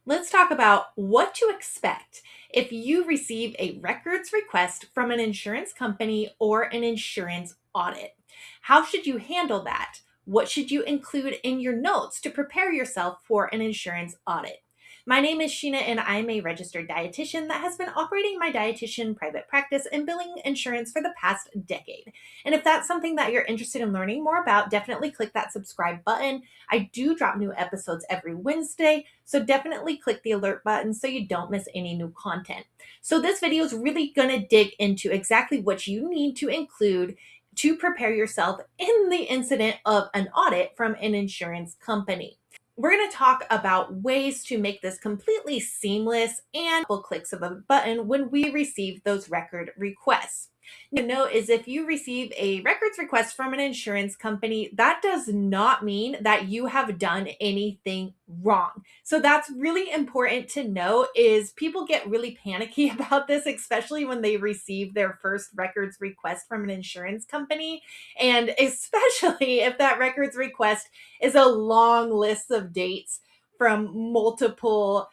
Let's talk about what to expect if you receive a records request from an insurance company or an insurance audit. How should you handle that? What should you include in your notes to prepare yourself for an insurance audit? My name is Sheena, and I'm a registered dietitian that has been operating my dietitian private practice and billing insurance for the past decade. And if that's something that you're interested in learning more about, definitely click that subscribe button. I do drop new episodes every Wednesday, so definitely click the alert button so you don't miss any new content. So this video is really going to dig into exactly what you need to include to prepare yourself in the incident of an audit from an insurance company. We're going to talk about ways to make this completely seamless and couple clicks of a button when we receive those record requests. Note is if you receive a records request from an insurance company, that does not mean that you have done anything wrong. So that's really important to know is people get really panicky about this, especially when they receive their first records request from an insurance company. And especially if that records request is a long list of dates from multiple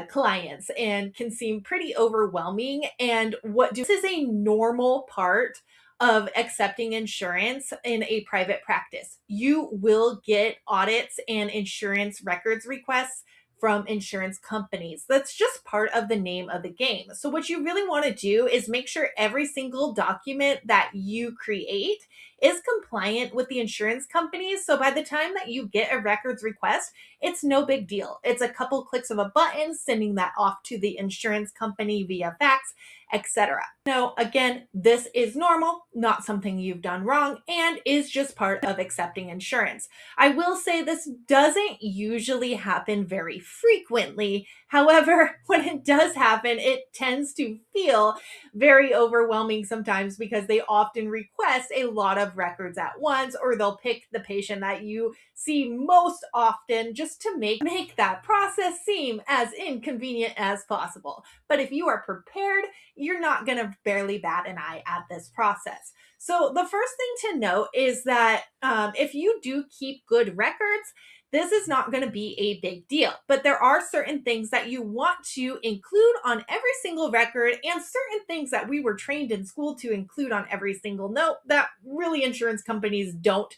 clients and can seem pretty overwhelming. And this is a normal part of accepting insurance in a private practice. You will get audits and insurance records requests from insurance companies. That's just part of the name of the game. So what you really want to do is make sure every single document that you create is compliant with the insurance companies. So by the time that you get a records request, it's no big deal. It's a couple clicks of a button, sending that off to the insurance company via fax, etc. Now, again, this is normal, not something you've done wrong, and is just part of accepting insurance. I will say this doesn't usually happen very frequently. However, when it does happen, it tends to feel very overwhelming sometimes because they often request a lot of records at once, or they'll pick the patient that you see most often just to make that process seem as inconvenient as possible. But if you are prepared, you're not going to barely bat an eye at this process. So the first thing to note is that if you do keep good records, this is not going to be a big deal, but there are certain things that you want to include on every single record and certain things that we were trained in school to include on every single note that really insurance companies don't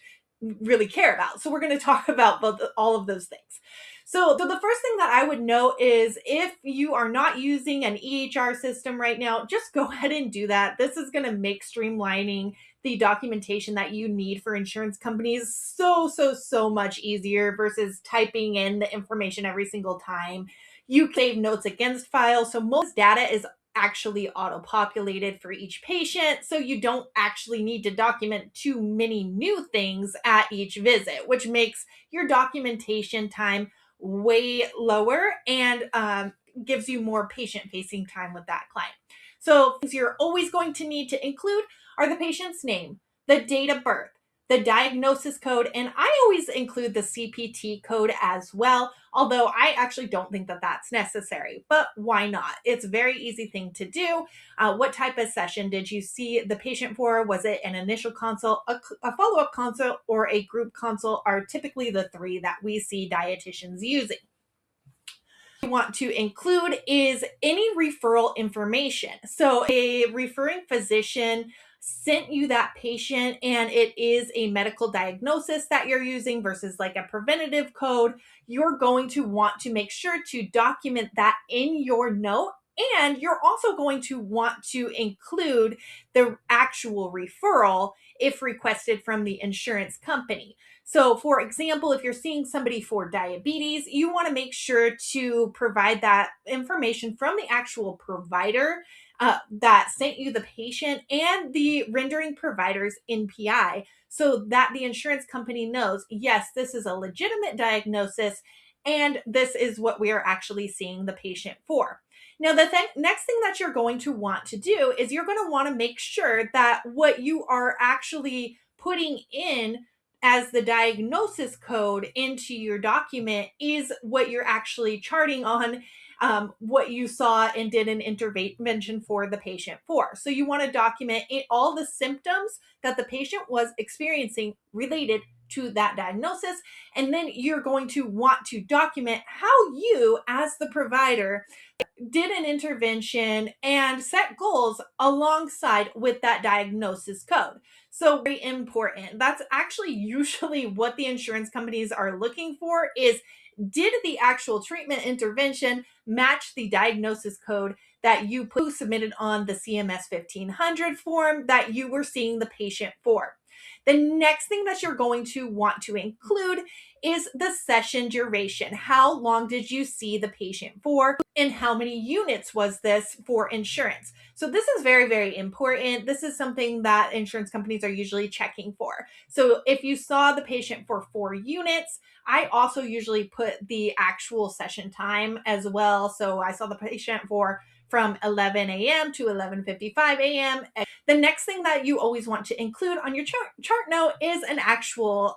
really care about. So we're going to talk about all of those things. So the first thing that I would know is if you are not using an EHR system right now, just go ahead and do that. This is going to make streamlining the documentation that you need for insurance companies so much easier versus typing in the information every single time. You save notes against files. So most data is actually auto-populated for each patient, so you don't actually need to document too many new things at each visit, which makes your documentation time way lower and gives you more patient-facing time with that client. So things you're always going to need to include are the patient's name, the date of birth, the diagnosis code, and I always include the CPT code as well, although I actually don't think that that's necessary, but why not? It's a very easy thing to do. What type of session did you see the patient for? Was it an initial consult, a follow-up consult, or a group consult are typically the three that we see dietitians using. You want to include is any referral information. So a referring physician sent you that patient and it is a medical diagnosis that you're using versus like a preventative code, you're going to want to make sure to document that in your note. And you're also going to want to include the actual referral if requested from the insurance company. So for example, if you're seeing somebody for diabetes, you want to make sure to provide that information from the actual provider that sent you the patient and the rendering provider's NPI so that the insurance company knows, yes, this is a legitimate diagnosis and this is what we are actually seeing the patient for. Now, the next thing that you're going to want to do is you're going to want to make sure that what you are actually putting in as the diagnosis code into your document is what you're actually charting on, what you saw and did an intervention for the patient for. So you want to document all the symptoms that the patient was experiencing related to that diagnosis. And then you're going to want to document how you, as the provider, did an intervention and set goals alongside with that diagnosis code. So very important. That's actually usually what the insurance companies are looking for is, did the actual treatment intervention match the diagnosis code that you submitted on the CMS 1500 form that you were seeing the patient for? The next thing that you're going to want to include is the session duration. How long did you see the patient for, and how many units was this for insurance? So this is very, very important. This is something that insurance companies are usually checking for. So if you saw the patient for 4 units, I also usually put the actual session time as well. So I saw the patient for from 11 a.m. to 11:55 a.m. The next thing that you always want to include on your chart note is an actual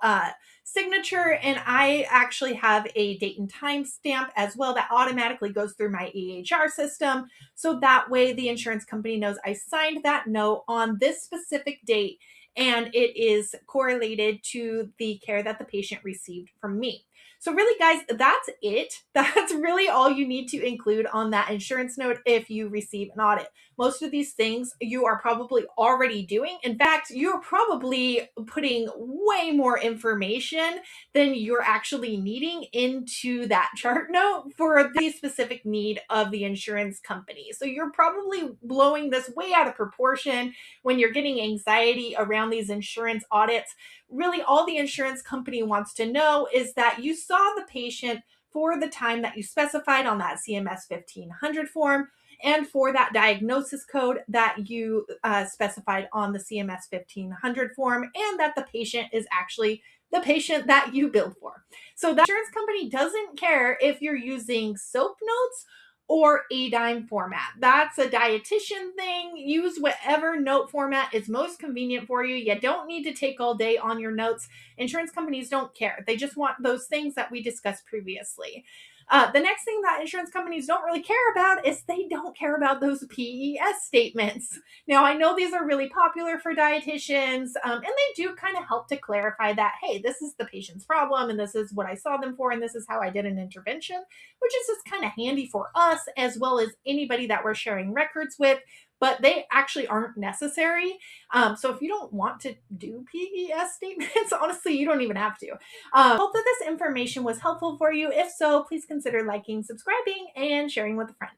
signature, and I actually have a date and time stamp as well that automatically goes through my EHR system, so that way the insurance company knows I signed that note on this specific date and it is correlated to the care that the patient received from me. So really, guys, that's it. That's really all you need to include on that insurance note if you receive an audit. Most of these things you are probably already doing. In fact, you're probably putting way more information than you're actually needing into that chart note for the specific need of the insurance company. So you're probably blowing this way out of proportion when you're getting anxiety around these insurance audits. Really, all the insurance company wants to know is that you saw the patient for the time that you specified on that CMS 1500 form, and for that diagnosis code that you specified on the CMS 1500 form, and that the patient is actually the patient that you billed for. So the insurance company doesn't care if you're using SOAP notes or ADIME format. That's a dietitian thing. Use whatever note format is most convenient for you. You don't need to take all day on your notes. Insurance companies don't care. They just want those things that we discussed previously. The next thing that insurance companies don't really care about is they don't care about those PES statements. Now, I know these are really popular for dietitians, and they do kind of help to clarify that, hey, this is the patient's problem, and this is what I saw them for, and this is how I did an intervention, which is just kind of handy for us as well as anybody that we're sharing records with, but they actually aren't necessary. So if you don't want to do PES statements, honestly, you don't even have to. Hope that this information was helpful for you. If so, please consider liking, subscribing, and sharing with a friend.